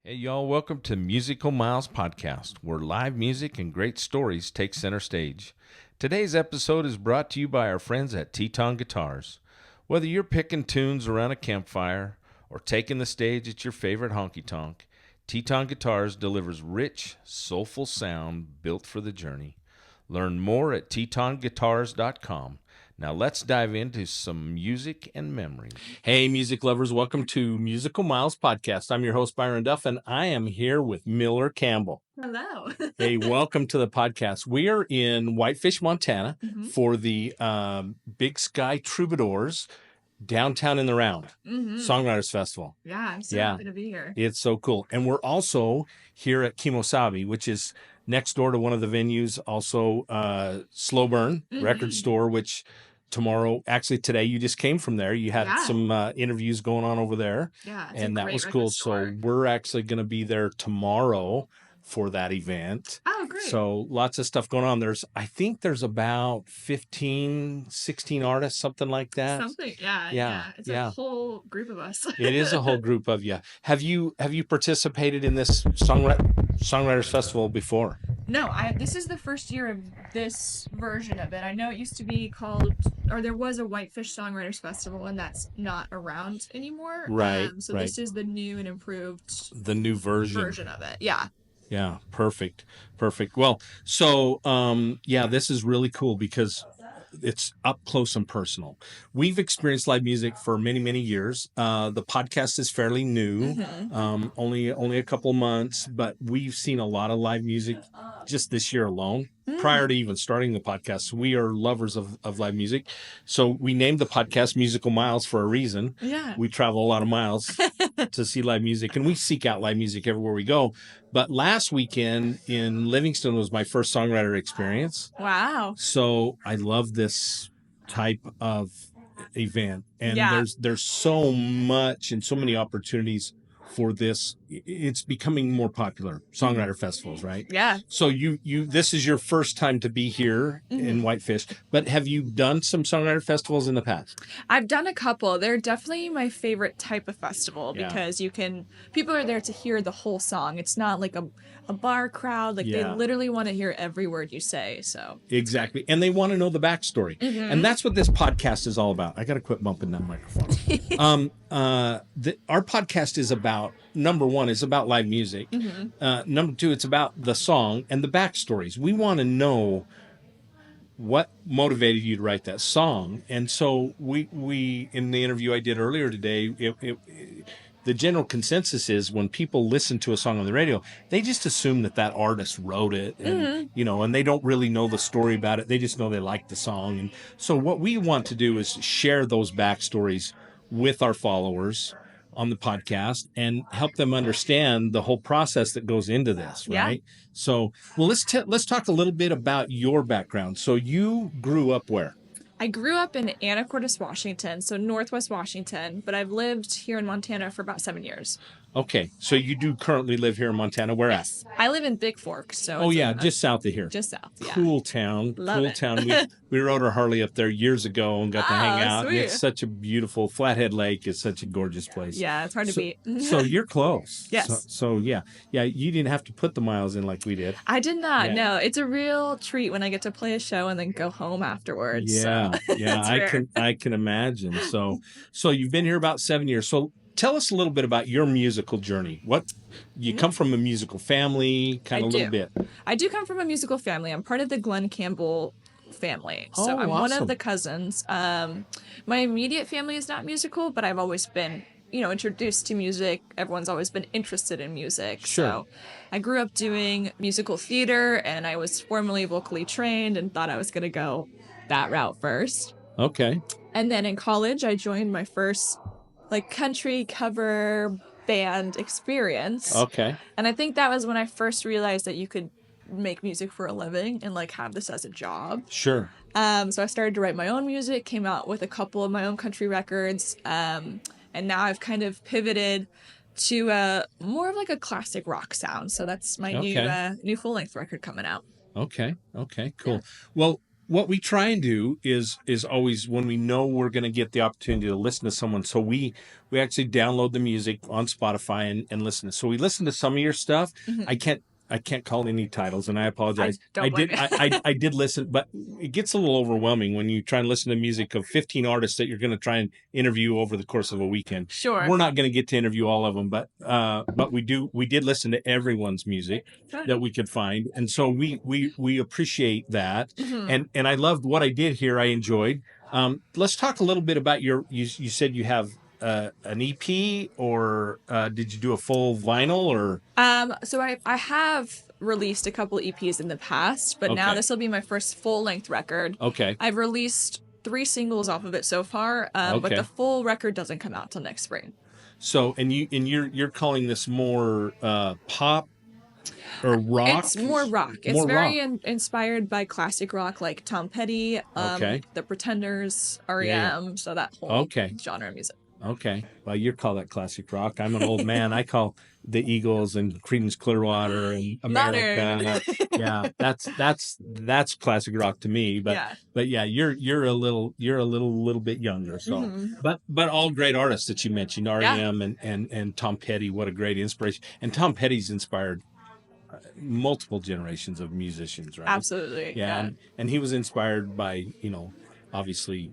Hey, y'all, welcome to Musical Miles Podcast, where live music and great stories take center stage. Today's episode is brought to you by our friends at Teton Guitars. Whether you're picking tunes around a campfire or taking the stage at your favorite honky-tonk, Teton Guitars delivers rich, soulful sound built for the journey. Learn more at tetonguitars.com. Now let's dive into some music and memories. Hey, music lovers, welcome to Musical Miles Podcast. I'm your host, Byron Duff, and I am here with Miller Campbell. Hello. Hey, welcome to the podcast. We are in Whitefish, Montana for the Big Sky Troubadours Downtown in the Round Songwriters Festival. Yeah, I'm so happy to be here. It's so cool. And we're also here at Kimosabi, which is next door to one of the venues, also Slow Burn Record Store, which today you just came from there. You had some interviews going on over there. Yeah, and that was cool. So we're actually going to be there tomorrow for that event. Oh, great. So lots of stuff going on. I think there's about 15, 16 artists, something like that. Yeah. It's a whole group of us. It is a whole group of you. Have you participated in this Songwriters Festival before? No, this is the first year of this version of it. I know it used to be called, or there was a Whitefish Songwriters Festival, and that's not around anymore. Right. This is the new and improved version of it. Yeah. Yeah, perfect. Well, so this is really cool because it's up close and personal. We've experienced live music for many, many years. The podcast is fairly new, only a couple months, but we've seen a lot of live music just this year alone. Prior to even starting the podcast, we are lovers of live music. So we named the podcast Musical Miles for a reason. Yeah. We travel a lot of miles to see live music, and we seek out live music everywhere we go. But last weekend in Livingston was my first songwriter experience. Wow. So I love this type of event. And there's so much and so many opportunities for this. It's becoming more popular, songwriter festivals, right? Yeah. So this is your first time to be here in Whitefish, but have you done some songwriter festivals in the past? I've done a couple. They're definitely my favorite type of festival because people are there to hear the whole song. It's not like a bar crowd. They literally want to hear every word you say. So exactly. And they want to know the backstory. And that's what this podcast is all about. I got to quit bumping that microphone. Our podcast is about, number one, is about live music. Number two, it's about the song and the backstories. We want to know what motivated you to write that song. And so we in the interview I did earlier today, the general consensus is when people listen to a song on the radio, they just assume that artist wrote it, and and they don't really know the story about it. They just know they like the song. And so what we want to do is share those backstories with our followers on the podcast and help them understand the whole process that goes into this, right? Yeah. So, well, let's talk a little bit about your background. So you grew up where? I grew up in Anacortes, Washington, so Northwest Washington, but I've lived here in Montana for about 7 years. Okay, so you do currently live here in Montana. Where at? I live in Big Fork. So just south of here. Just south, yeah. Cool town. Love it. Town. We rode our Harley up there years ago and got to hang out. Sweet. It's such a beautiful, Flathead Lake is such a gorgeous place. Yeah, it's hard to beat. So you're close. Yes. So yeah, you didn't have to put the miles in like we did. I did not. Yeah. No, it's a real treat when I get to play a show and then go home afterwards. Yeah, so. I can imagine. So you've been here about 7 years. So tell us a little bit about your musical journey. What you come from a musical family, kind of a little bit. I do come from a musical family. I'm part of the Miller Campbell family. So I'm one of the cousins. My immediate family is not musical, but I've always been, introduced to music. Everyone's always been interested in music. Sure. So I grew up doing musical theater, and I was formally vocally trained and thought I was going to go that route first. Okay. And then in college, I joined my first country cover band experience. Okay. And I think that was when I first realized that you could make music for a living and have this as a job. Sure. So I started to write my own music, came out with a couple of my own country records. And now I've kind of pivoted to more of a classic rock sound. So that's my new full-length record coming out. Okay. Cool. Yeah. Well, what we try and do is always when we know we're going to get the opportunity to listen to someone. So we actually download the music on Spotify and listen. So we listen to some of your stuff. Mhm. I can't call any titles, and I apologize. Don't blame me. I did listen, but it gets a little overwhelming when you try and listen to music of 15 artists that you're going to try and interview over the course of a weekend. Sure. We're not going to get to interview all of them, but we did listen to everyone's music that we could find, and so we appreciate that. Mhm. And I loved what I did here. I enjoyed. Let's talk a little bit about you said you have an EP, or did you do a full vinyl, or? So I have released a couple EPs in the past, but now Okay. this will be my first full-length record. Okay. I've released 3 singles off of it so far, but Okay. the full record doesn't come out till next spring. So, and you're calling this more pop or rock? It's more rock. It's More very rock. inspired by classic rock, like Tom Petty, Okay. The Pretenders, REM, so that whole Okay. genre of music. Okay. Well, you call that classic rock. I'm an old man. I call the Eagles and Creedence Clearwater and America. Yeah, that's classic rock to me. But Yeah. but yeah, you're a little bit younger. So Mhm. but all great artists that you mentioned, REM and Tom Petty. What a great inspiration. And Tom Petty's inspired multiple generations of musicians, right? Absolutely. Yeah. And he was inspired by, obviously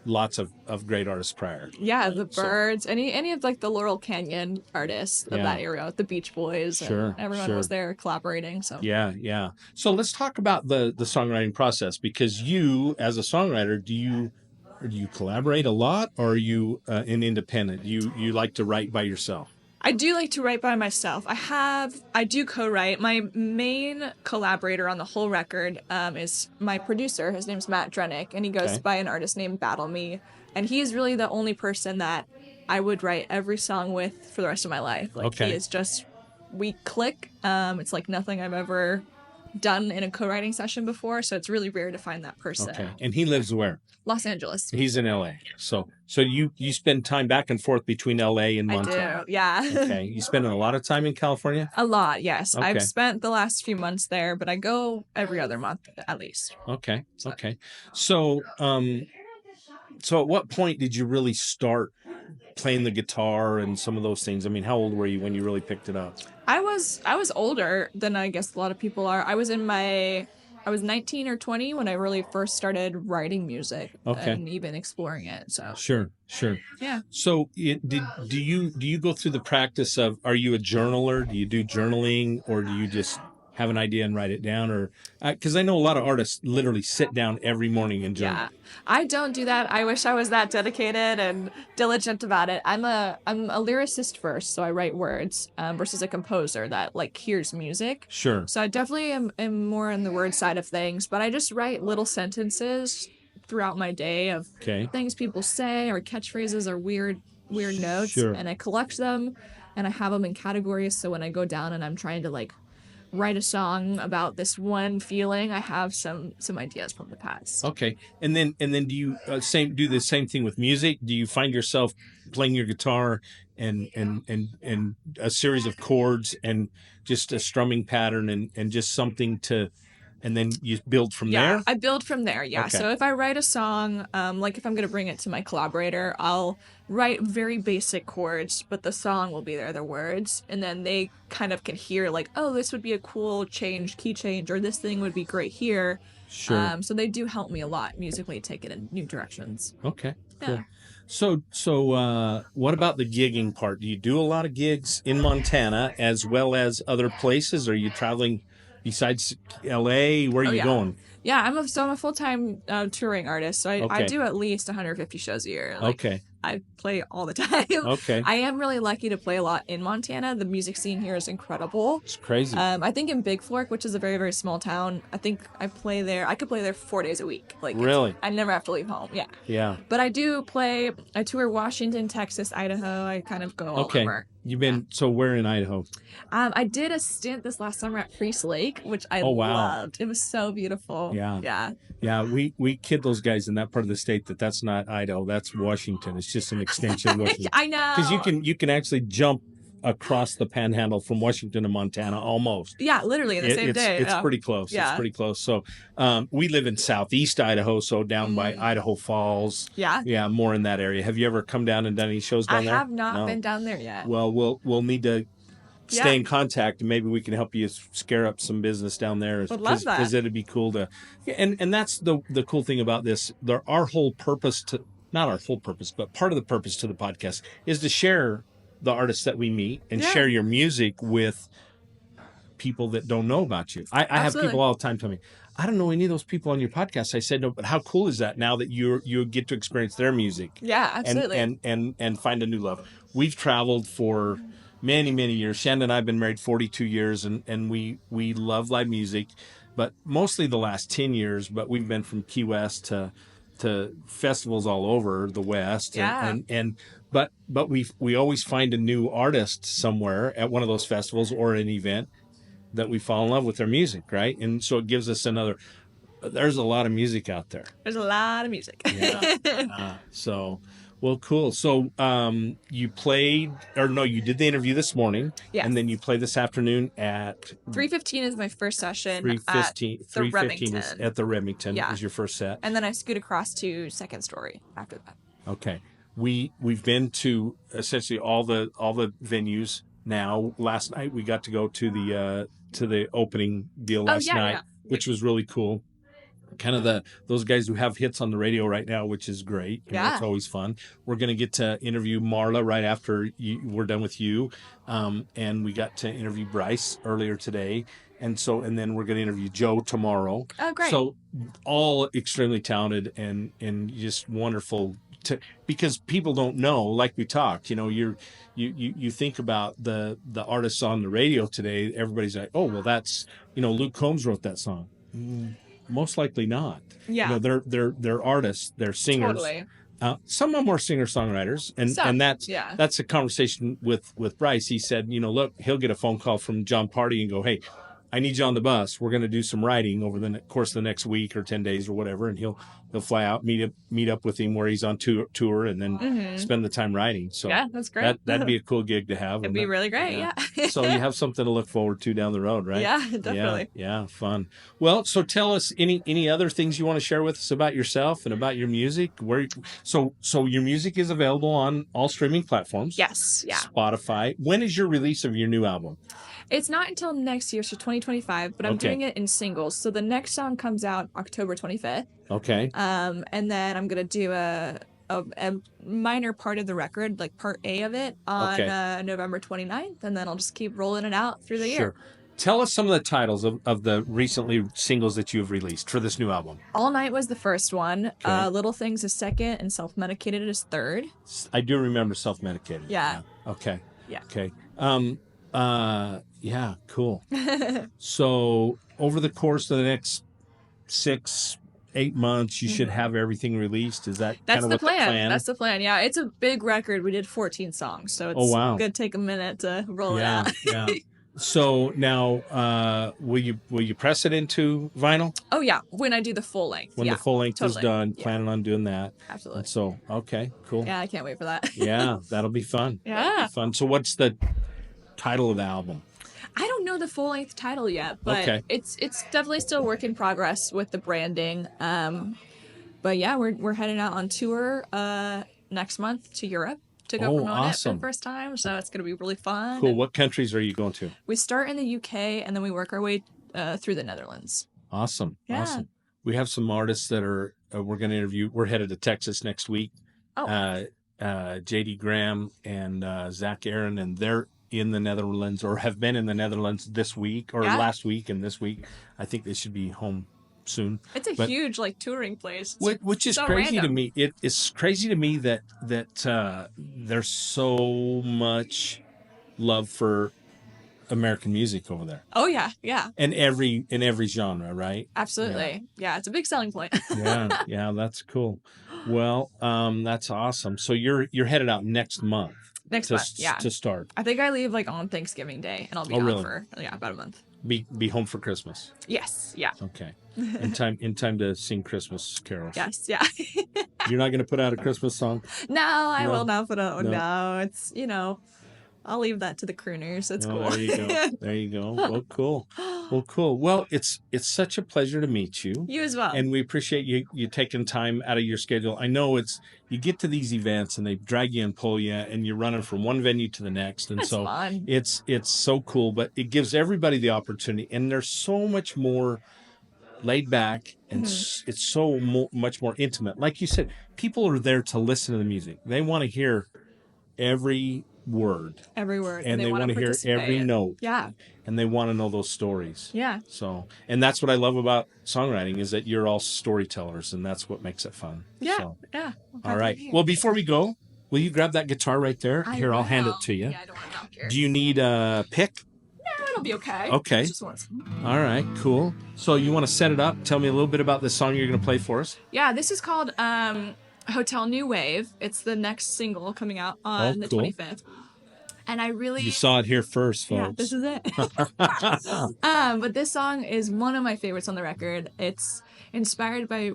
lots of great artists prior. Yeah, the Birds, any of like the Laurel Canyon artists of that era, the Beach Boys, Sure, and everyone sure. was there collaborating. So Yeah. So let's talk about the songwriting process, because you, as a songwriter, do you collaborate a lot, or are you an independent? You like to write by yourself? I do like to write by myself. I do co-write. My main collaborator on the whole record is my producer. His name's Matt Drenick, and he goes Okay. by an artist named Battle Me. And he is really the only person that I would write every song with for the rest of my life. Like, Okay. he is just, we click. It's like nothing I've ever done in a co-writing session before, so it's really rare to find that person. Okay. And he lives where? Los Angeles. He's in LA. So you spend time back and forth between LA and I Montana. do, yeah. Okay. You spending a lot of time in California? A lot, yes. Okay. I've spent the last few months there, but I go every other month at least. Okay. Okay. So at what point did you really start playing the guitar and some of those things? I mean, how old were you when you really picked it up? I was older than I guess a lot of people are. I was 19 or 20 when I really first started writing music and even exploring it. So Sure. yeah. So do you go through the practice of, are you a journaler? Do you do journaling, or do you just have an idea and write it down? Or because I know a lot of artists literally sit down every morning and journal. Yeah, I don't do that. I wish I was that dedicated and diligent about it. I'm a lyricist first, so I write words versus a composer that like hears music. Sure. So I definitely am more on the word side of things, but I just write little sentences throughout my day of things people say or catchphrases or weird notes, and I collect them and I have them in categories. So when I go down and I'm trying to like write a song about this one feeling, I have some ideas from the past. Okay. And then do you do the same thing with music? Do you find yourself playing your guitar and a series of chords and just a strumming pattern and just something to, and then you build from there? I build from there. Yeah. Okay. So if I write a song, like if I'm going to bring it to my collaborator, I'll write very basic chords, but the song will be there, the words, and then they kind of can hear like, oh, this would be a cool key change, or this thing would be great here. Sure. So they do help me a lot musically, take it in new directions. Okay. Yeah. Cool. So what about the gigging part? Do you do a lot of gigs in Montana as well as other places? Are you traveling besides LA? Where are you going? Yeah, I'm a full-time touring artist, so I do at least 150 shows a year. Like, I play all the time. Okay. I am really lucky to play a lot in Montana. The music scene here is incredible. It's crazy. I think in Big Fork, which is a very, very small town, I think I could play there 4 days a week. Like, really? I never have to leave home. Yeah. Yeah. But I tour Washington, Texas, Idaho. I kind of go all over. You've been, so where in Idaho? I did a stint this last summer at Priest Lake, which I loved. It was so beautiful. Yeah. We kid those guys in that part of the state that's not Idaho, that's Washington. It's just an extension of Washington. I know. Because you can actually jump across the panhandle from Washington to Montana, almost. Yeah, literally in the same day. It's pretty close. Yeah. It's pretty close. So we live in southeast Idaho, so down by Idaho Falls. Yeah. Yeah, more in that area. Have you ever come down and done any shows down there? I have not been down there yet. Well, we'll need to stay in contact, and maybe we can help you scare up some business down there. Would love that. Because it'd be cool to, and that's the cool thing about this. Our whole purpose not our full purpose, but part of the purpose to the podcast is to share the artists that we meet and share your music with people that don't know about you. I have people all the time tell me, I don't know any of those people on your podcast. I said, no, but how cool is that now that you get to experience their music? Yeah, absolutely. And find a new love. We've traveled for many, many years. Shannon and I have been married 42 years, and we love live music, but mostly the last 10 years. But we've been from Key West to festivals all over the West. Yeah. But we always find a new artist somewhere at one of those festivals or an event that we fall in love with their music, right? And so it gives us there's a lot of music out there. There's a lot of music. Yeah. Well, cool. So you did the interview this morning. Yes. And then you play this afternoon at 3:15 is my first session. 3:15 is at the Remington is your first set. And then I scoot across to Second Story after that. Okay. We've been to essentially all the venues now. Last night we got to go to the opening deal last night, which was really cool. Kind of those guys who have hits on the radio right now, which is great. It's always fun. We're going to get to interview Marla right after we're done with you. And we got to interview Bryce earlier today. And then we're going to interview Joe tomorrow. Oh, great. So all extremely talented and just wonderful because people don't know, like we talked, you think about the artists on the radio today. Everybody's like, oh, well, that's, Luke Combs wrote that song. Most likely not. Yeah. They're artists, they're singers. Totally. Some of them are singer-songwriters, and that's a conversation with Bryce. He said, look, he'll get a phone call from John Party and go, hey, I need you on the bus. We're going to do some writing over the course of the next week or 10 days or whatever, and he'll fly out, meet up with him where he's on tour, and then spend the time writing. So yeah, that's great. That'd be a cool gig to have. It'd be really great. Yeah. So you have something to look forward to down the road, right? Yeah, definitely. Yeah, fun. Well, so tell us any other things you want to share with us about yourself and about your music. So your music is available on all streaming platforms. Yes. Yeah. Spotify. When is your release of your new album? It's not until next year, so 2025, but I'm doing it in singles. So the next song comes out October 25th. Okay. And then I'm going to do a minor part of the record, like part A of it, on November 29th, and then I'll just keep rolling it out through the year. Tell us some of the titles of the recently singles that you have released for this new album. All Night was the first one. Okay. Little Things is second, and Self-Medicated is third. I do remember Self-Medicated. Yeah. Okay. Yeah. Okay. Yeah, cool. So over the course of the next 6-8 months, you should have everything released. Is that kind of the plan? That's the plan. Yeah, it's a big record. We did 14 songs, so it's going to take a minute to roll it out. Yeah. So now, will you press it into vinyl? Oh yeah, when I do the full length. When the full length is done, planning on doing that. Absolutely. And so okay, cool. Yeah, I can't wait for that. Yeah, that'll be fun. Yeah, fun. So what's the title of the album? I don't know the full length title yet, but it's definitely still work in progress with the branding. But yeah, we're heading out on tour next month to Europe to go promote it for the first time. So it's going to be really fun. Cool. What countries are you going to? We start in the UK and then we work our way through the Netherlands. Awesome. Yeah. Awesome. We have some artists that are we're going to interview. We're headed to Texas next week. JD Graham and Zach Aaron, and they're in the Netherlands or have been in the Netherlands this week or last week and this week. I think they should be home soon. It's a huge touring place. Which is so crazy random to me. It's crazy to me that there's so much love for American music over there. Oh yeah, yeah. In every genre, right? Absolutely. Yeah, it's a big selling point. yeah, that's cool. Well, that's awesome. So you're headed out next month. Next month, to start. I think I leave on Thanksgiving Day, and I'll be out for about a month. Be home for Christmas. Yes, yeah. Okay. In time to sing Christmas carols. Yes, yeah. You're not going to put out a Christmas song? No, I will not put out. No, it's I'll leave that to the crooners. It's cool. There you go. There you go. Well, cool. Well, cool. Well, it's such a pleasure to meet you. You as well. And we appreciate you taking time out of your schedule. I know you get to these events and they drag you and pull you, and you're running from one venue to the next. And That's so fun. it's so cool, but it gives everybody the opportunity, and there's so much more laid back, and it's so much more intimate. Like you said, people are there to listen to the music. They want to hear every word, and they want to hear every note, and they want to know those stories. So, and that's what I love about songwriting, is that you're all storytellers, and that's what makes it fun. All right, well, before we go, will you grab that guitar right there? I'll hand it to you. I don't want to knock here. Do you need a pick? No, it'll be okay. Okay. All right, cool. So you want to set it up? Tell me a little bit about the song you're going to play for us. Yeah, this is called Hotel New Wave. It's the next single coming out on the 25th. And you saw it here first, folks. Yeah, this is it. But this song is one of my favorites on the record. It's inspired by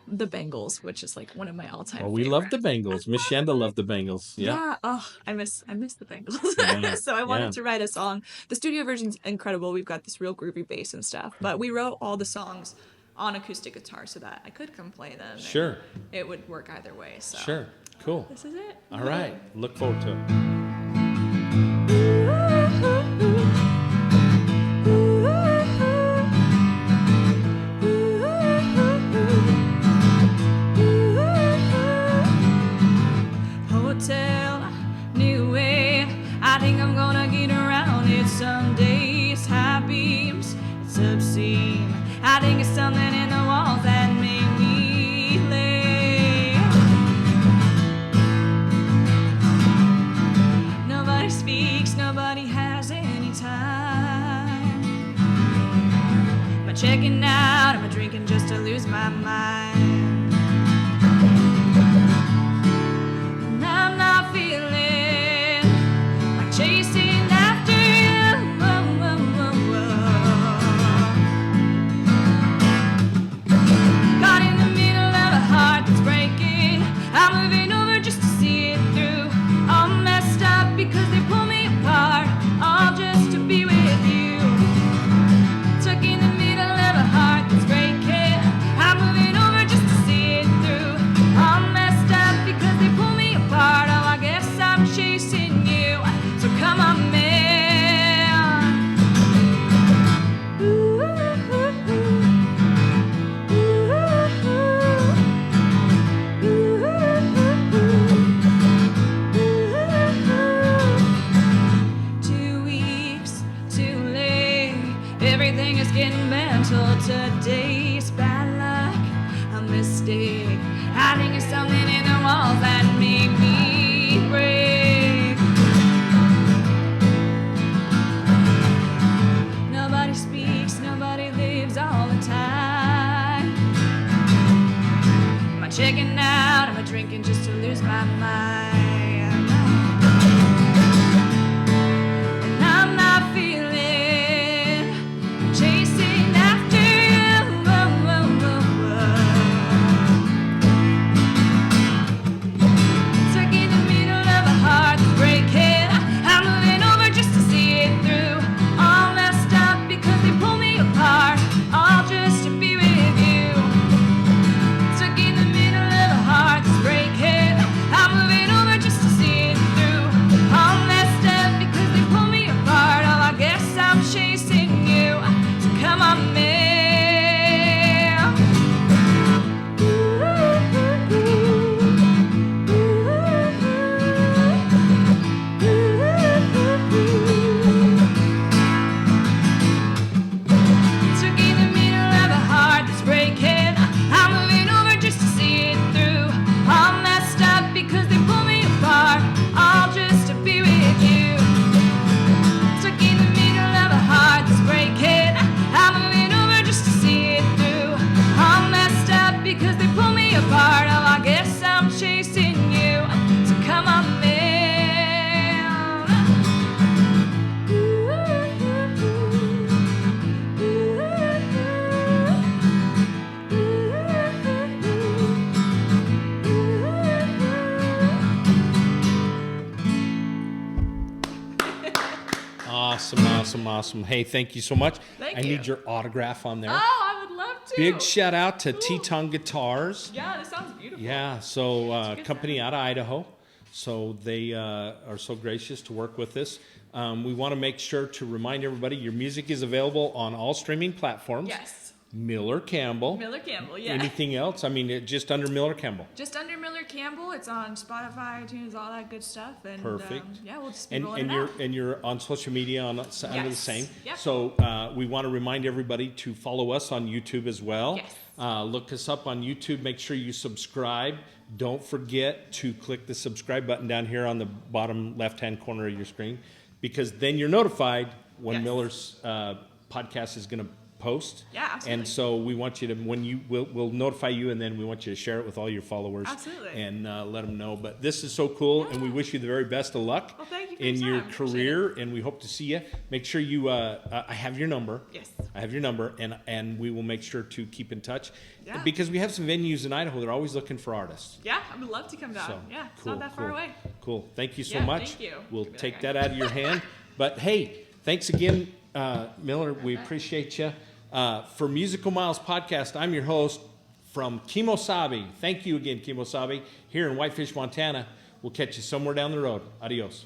the Bengals, which is like one of my all-time we love the Bengals. Miss Shanda loved the Bengals. Yeah. Oh, I miss the Bengals. So I wanted to write a song. The studio version's incredible. We've got this real groovy bass and stuff. But we wrote all the songs on acoustic guitar so that I could come play them. Sure. It would work either way. So. Sure. Cool. This is it. All right. Look forward to it. Hotel New Wave, I think I'm gonna get around it someday. It's high beams, it's obscene. I think it's something in the walls that made me late. Nobody speaks, nobody has any time. Am I checking out? Am I drinking just to lose my mind? And I'm not feeling like chasing after you. Caught in the middle of a heart that's breaking. I'm moving over just to see it through. All messed up because they pull me apart, all just to be with you. Stuck in the middle of a heart that's breaking. I'm moving over just to see it through. All messed up because they pull me apart. Oh, I guess I'm chasing you. So come on, man. Everything is getting mental today. It's bad luck, a mistake. I think it's something in the walls that made me break. Nobody speaks, nobody lives all the time. Am I checking out? Am I drinking just to lose my mind? And I'm not feeling chasing after you. Stuck in the middle of a heart that's breaking. I'm moving over just to see it through. All messed up because they pull me apart, all just to be with you. Stuck in the middle of a heart that's breaking. I'm moving over awesome. Hey, thank you so much. Thank I you. need your autograph on there. Oh, I would love to. Big shout out to Teton Guitars. Yeah, this sounds beautiful. Yeah, so company out of Idaho. So they are so gracious to work with us. We want to make sure to remind everybody your music is available on all streaming platforms. Yes. Miller Campbell. Miller Campbell, yeah. Anything else? I mean, just under Miller Campbell. Just under Miller Campbell. It's on Spotify, iTunes, all that good stuff. And, Perfect. Yeah, we'll just be rolling it out. And you're on social media under the same. Yep. So we want to remind everybody to follow us on YouTube as well. Yes. Look us up on YouTube. Make sure you subscribe. Don't forget to click the subscribe button down here on the bottom left-hand corner of your screen, because then you're notified when Miller's podcast is going to post. Yeah, absolutely. And so we want you to, we'll notify you, and then we want you to share it with all your followers. Absolutely. And let them know. But this is so cool, and we wish you the very best of luck in your career, and we hope to see you. Make sure you, I have your number. Yes. I have your number, and we will make sure to keep in touch. Yeah. Because we have some venues in Idaho that are always looking for artists. Yeah, I would love to come down. So, yeah, it's cool, not that far away. Cool. Thank you so Yeah, much. thank you. We'll Give me take that that out of your hand. But hey, thanks again, Miller. We appreciate you. For Musical Miles Podcast, I'm your host from Kimosabe. Thank you again, Kimosabe, here in Whitefish, Montana. We'll catch you somewhere down the road. Adios.